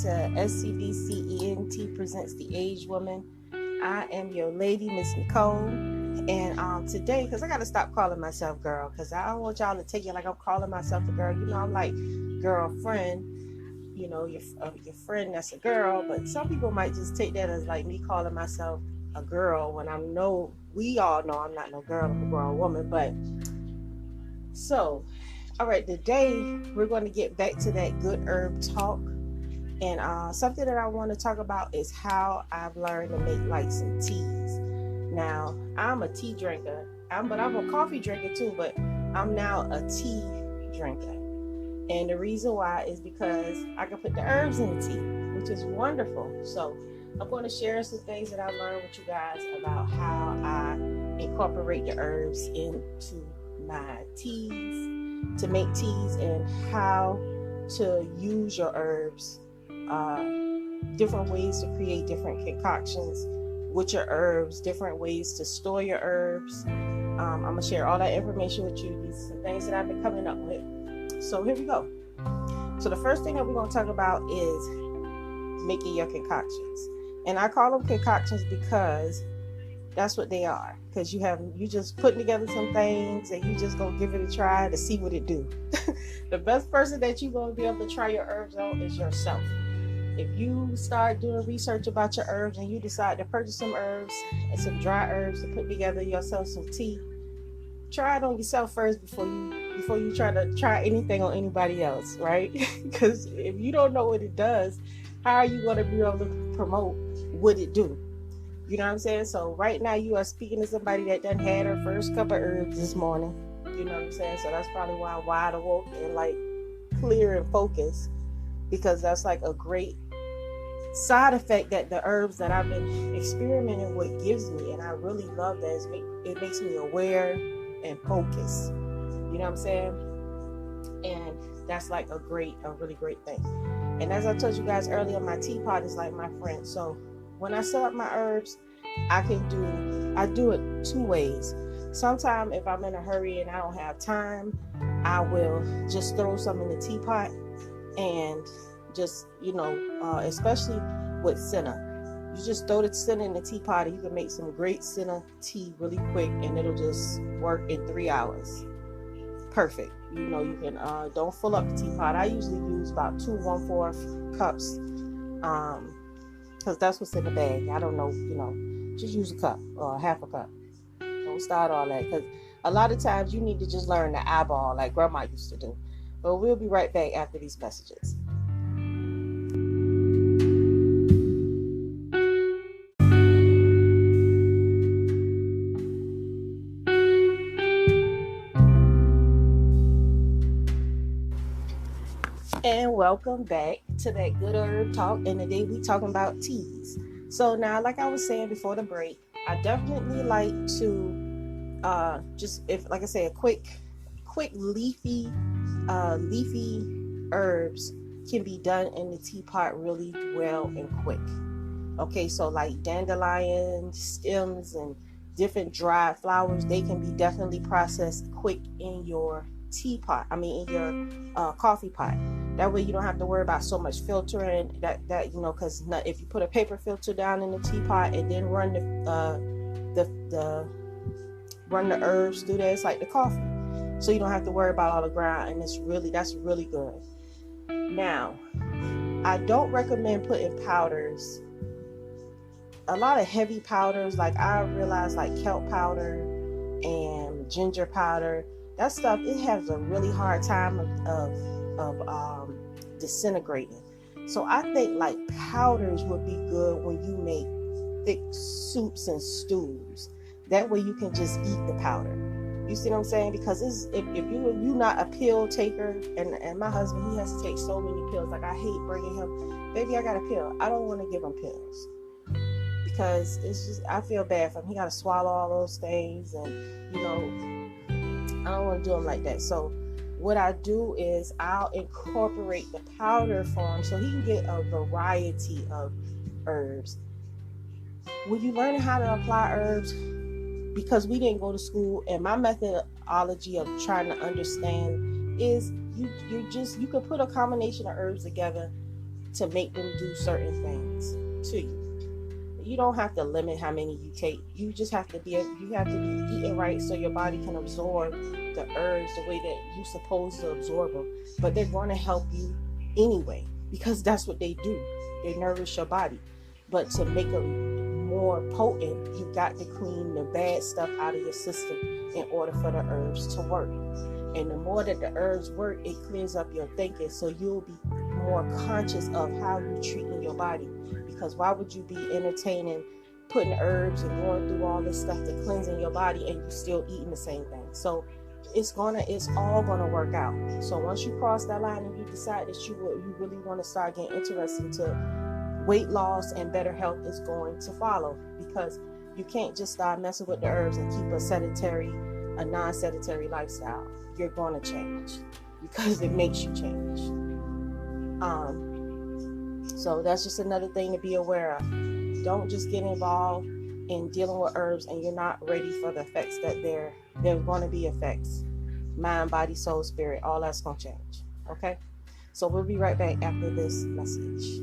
to SCDCENT Presents the Aged Woman. I am your lady, Miss Nicole. And today, because I got to stop calling myself girl, because I don't want y'all to take it like I'm calling myself a girl. You know, I'm like girlfriend, you know, your friend that's a girl. But some people might just take that as like me calling myself a girl when we all know I'm not no girl, I'm a grown woman. But so, all right, today we're going to get back to that good herb talk. And something that I want to talk about is how I've learned to make like some teas. Now, I'm a tea drinker, but I'm a coffee drinker too, but I'm now a tea drinker. And the reason why is because I can put the herbs in the tea, which is wonderful. So I'm going to share some things that I learned with you guys about how I incorporate the herbs into my teas, to make teas, and how to use your herbs, different ways to create different concoctions with your herbs, different ways to store your herbs. I'm going to share all that information with you. These are some things that I've been coming up with. So here we go. So the first thing that we're going to talk about is making your concoctions. And I call them concoctions because that's what they are. Because you just putting together some things and you just going to give it a try to see what it do. The best person that you're going to be able to try your herbs on is yourself. If you start doing research about your herbs and you decide to purchase some herbs and some dry herbs to put together yourself some tea, try it on yourself first before you try to try anything on anybody else, right? Because if you don't know what it does, how are you going to be able to promote what it do? You know what I'm saying? So right now you are speaking to somebody that done had her first cup of herbs this morning. You know what I'm saying? So that's probably why I'm wide awake and like clear and focused, because that's like a great side effect that the herbs that I've been experimenting with gives me. And I really love that. It makes me aware and focused. You know what I'm saying? And that's like a really great thing. And as I told you guys earlier, my teapot is like my friend. So when I set up my herbs, I do it two ways. Sometimes if I'm in a hurry and I don't have time, I will just throw some in the teapot and just, especially with senna. You just throw the senna in the teapot and you can make some great senna tea really quick, and it'll just work in 3 hours. Perfect. You can don't fill up the teapot. I usually use about 2 1/4 cups, because that's what's in the bag. I don't know, just use a cup or half a cup. Don't start all that, because a lot of times you need to just learn the eyeball like grandma used to do. But we'll be right back after these messages. And welcome back to that good herb talk. And today we talking about teas. So now, like I was saying before the break, I definitely like to like I say, a quick leafy herbs can be done in the teapot really well and quick. Okay, so like dandelion stems and different dried flowers, they can be definitely processed quick in your teapot. In your coffee pot. That way you don't have to worry about so much filtering. That because if you put a paper filter down in the teapot and then run the herbs through there, it's like the coffee. So you don't have to worry about all the ground, and that's really good. Now, I don't recommend putting powders. A lot of heavy powders, like I realize, like kelp powder and ginger powder, that stuff, it has a really hard time of disintegrating. So I think like powders would be good when you make thick soups and stews. That way you can just eat the powder. You see what I'm saying? Because if you're not a pill taker, and my husband, he has to take so many pills. Like I hate bringing him, baby, I got a pill. I don't want to give him pills, because it's just, I feel bad for him. He got to swallow all those things, and I don't want to do him like that. So what I do is I'll incorporate the powder form so he can get a variety of herbs. When you learn how to apply herbs, because we didn't go to school, and my methodology of trying to understand is you can put a combination of herbs together to make them do certain things to you. You don't have to limit how many you take. You just have to be eating right so your body can absorb the herbs the way that you're supposed to absorb them. But they're going to help you anyway, because that's what they do. They nourish your body. But to make them more potent, you got to clean the bad stuff out of your system in order for the herbs to work. And the more that the herbs work, it clears up your thinking, so you'll be more conscious of how you're treating your body. Because why would you be entertaining putting herbs and going through all this stuff to cleansing your body and you still eating the same thing? So it's all gonna work out. So once you cross that line and you decide that you really want to start getting interested into weight loss and better health, is going to follow, because you can't just start messing with the herbs and keep a non-sedentary lifestyle. You're going to change because it makes you change. So that's just another thing to be aware of. Don't just get involved in dealing with herbs and you're not ready for the effects that there's going to be effects. Mind, body, soul, spirit, all that's going to change. Okay? So we'll be right back after this message.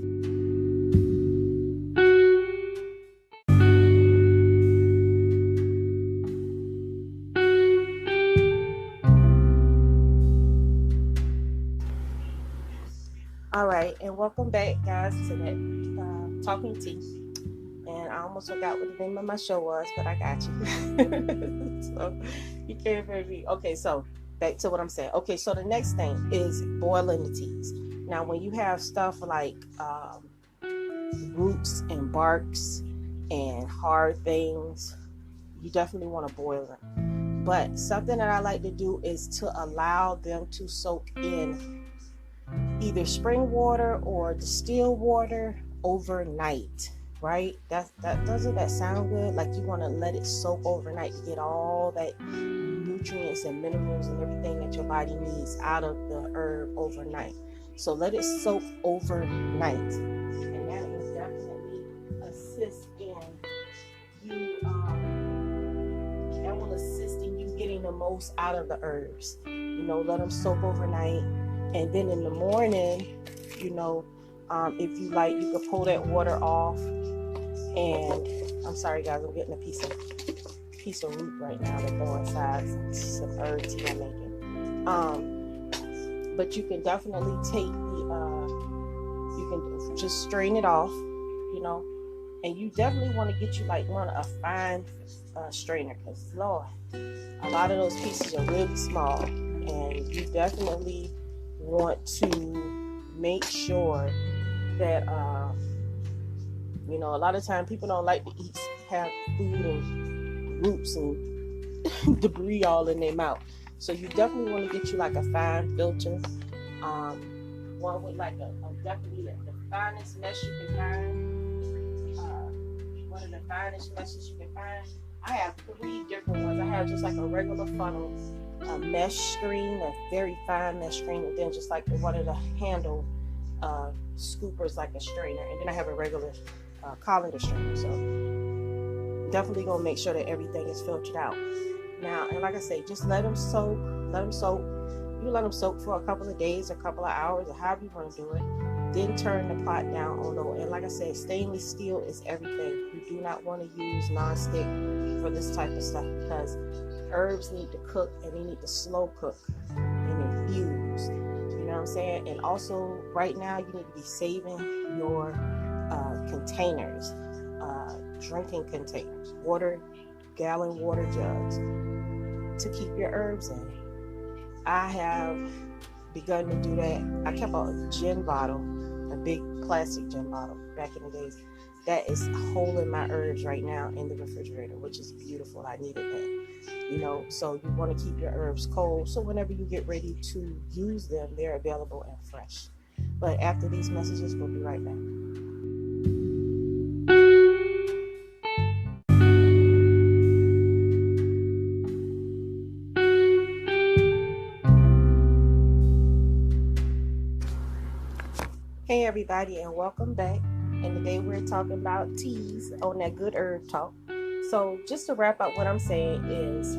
All right, and welcome back, guys, to that Talking Tea. And I almost forgot what the name of my show was, but I got you. So you can't hear me. Okay, so back to what I'm saying. Okay, so the next thing is boiling the teas. Now, when you have stuff like roots and barks and hard things, you definitely want to boil them. But something that I like to do is to allow them to soak in either spring water or distilled water overnight, right? That doesn't that sound good? Like you want to let it soak overnight to get all that nutrients and minerals and everything that your body needs out of the herb overnight. So let it soak overnight, and that will definitely assist in you. That will assist in you getting the most out of the herbs. Let them soak overnight. And then in the morning, if you like, you could pull that water off. And I'm sorry, guys, I'm getting a piece of root right now to throw inside some herb tea I'm making. But you can definitely take you can just strain it off, and you definitely want to get you a fine strainer, because Lord, a lot of those pieces are really small, and you definitely want to make sure that a lot of times people don't like to have food and roots and debris all in their mouth. So you definitely want to get you a fine filter, one with definitely the finest mesh you can find, one of the finest meshes you can find. I have 3 different ones. I have just a regular funnel, a mesh screen, a very fine mesh screen, and then just one of the handle scoopers, like a strainer, and then I have a regular colander strainer. So definitely gonna make sure that everything is filtered out. Now, and like I say, just let them soak. You let them soak for a couple of days, a couple of hours, or however you want to do it. Then turn the pot down on low. And like I said, stainless steel is everything. You do not want to use non-stick for this type of stuff, because herbs need to cook, and they need to slow cook and infuse. You know what I'm saying? And also, right now, you need to be saving your containers, drinking containers, gallon water jugs, to keep your herbs in. I have begun to do that. I kept a gin bottle, a big plastic gin bottle back in the days. That is holding my herbs right now in the refrigerator, which is beautiful. I needed that. So you want to keep your herbs cold, so whenever you get ready to use them, they're available and fresh. But after these messages, we'll be right back. Hey everybody, and welcome back. And today we're talking about teas on that good herb talk. So just to wrap up, what I'm saying is,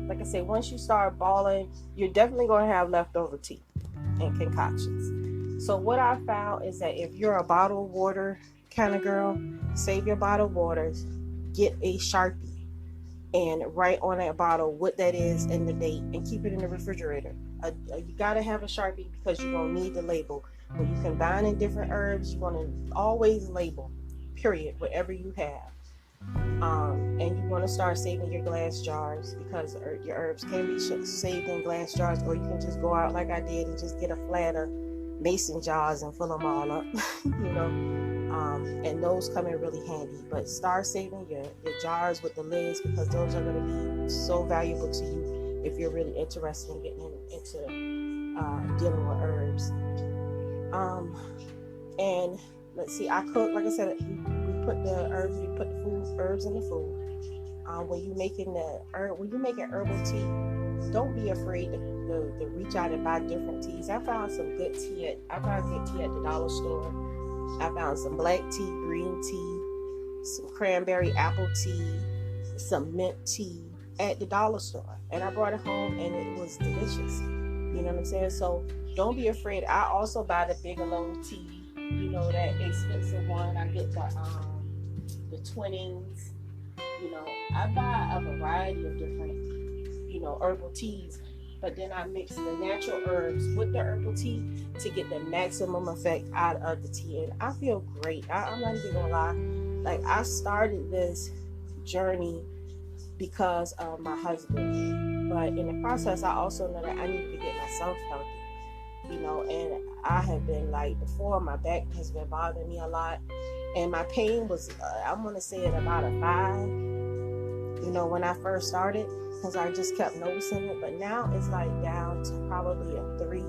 like I said, once you start balling, you're definitely going to have leftover tea and concoctions. So what I found is that if you're a bottled water kind of girl, save your bottled waters, get a Sharpie, and write on that bottle what that is and the date, and keep it in the refrigerator. You gotta have a Sharpie because you're gonna need the label. When you combine in different herbs, you're gonna always label, period, whatever you have. And you want to start saving your glass jars, because your herbs can be saved in glass jars, or you can just go out like I did and just get a flat of mason jars and fill them all up, and those come in really handy. But start saving your jars with the lids, because those are going to be so valuable to you if you're really interested in getting into dealing with herbs. And let's see, I cook, like I said, we put the herbs in the food. When you're making herbal tea, don't be afraid to reach out and buy different teas. I found good tea at the dollar store. I found some black tea, green tea, some cranberry apple tea, some mint tea at the dollar store, and I brought it home and it was delicious. You know what I'm saying? So don't be afraid. I also buy the Bigelow tea, that expensive one. I get the Twinnings. I buy a variety of different, herbal teas, but then I mix the natural herbs with the herbal tea to get the maximum effect out of the tea, and I feel great. I'm not even gonna lie. Like, I started this journey because of my husband, but in the process, I also know that I needed to get myself healthy, and I have been, like, before, my back has been bothering me a lot, and my pain was, I'm gonna say it about a 5, when I first started, because I just kept noticing it. But now it's like down to probably a 3,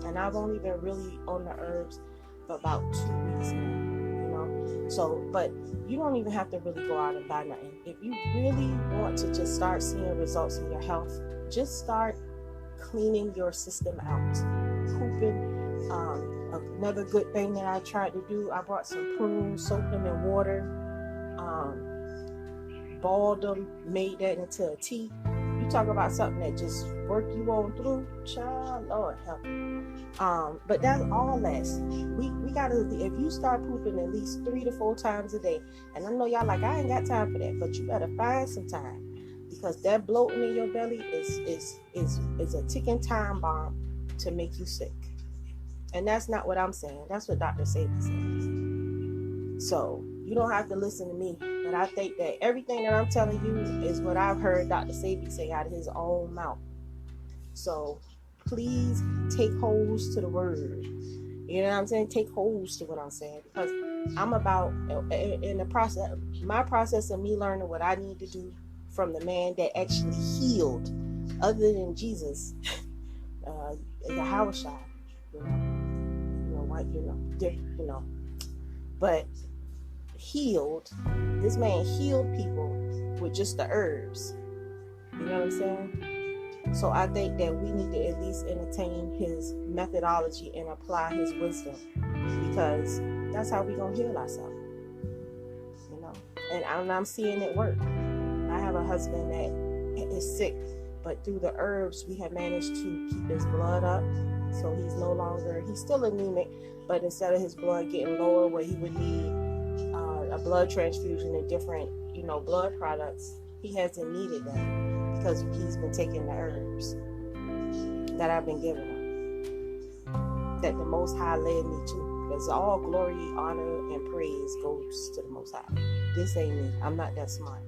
and I've only been really on the herbs for about 2 weeks now, So, but you don't even have to really go out and buy nothing. If you really want to just start seeing results in your health, just start cleaning your system out. Pooping. Another good thing that I tried to do, I brought some prunes, soaked them in water, boiled them, made that into a tea. You talk about something that just work you on through, child, Lord help you. But that all lasts. We gotta, if you start pooping at least 3 to 4 times a day, and I know y'all like, I ain't got time for that, but you better find some time, because that bloating in your belly is a ticking time bomb to make you sick. And that's not what I'm saying. That's what Dr. Sadie says. So you don't have to listen to me, but I think that everything that I'm telling you is what I've heard Dr. Sadie say out of his own mouth. So please take hold to the word. You know what I'm saying? Take hold to what I'm saying, because I'm about, in the process, my process of me learning what I need to do from the man that actually healed, other than Jesus, the Hawashai, but healed. This man healed people with just the herbs. You know what I'm saying? So I think that we need to at least entertain his methodology and apply his wisdom, because that's how we're gonna heal ourselves. And I'm seeing it work. I have a husband that is sick, but through the herbs we have managed to keep his blood up. So he's still anemic, but instead of his blood getting lower where he would need a blood transfusion and different, blood products, he hasn't needed that, because he's been taking the herbs that I've been giving him, that the Most High led me to. Because all glory, honor, and praise goes to the Most High. This ain't me. I'm not that smart.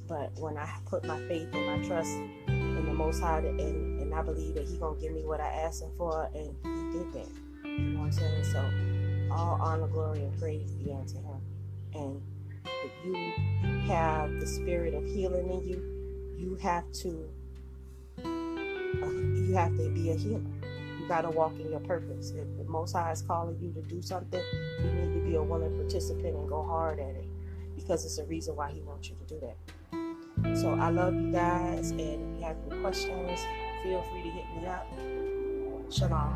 But when I put my faith and my trust in the Most High, and I believe that He's going to give me what I asked Him for, and He did that. You know what I'm saying? So all honor, glory, and praise be unto Him. And if you have the spirit of healing in you, you have to be a healer. You got to walk in your purpose. If the Most High is calling you to do something, you need to be a willing participant and go hard at it, because it's a reason why He wants you to do that. So I love you guys, and if you have any questions, feel free to hit me up. Shalom.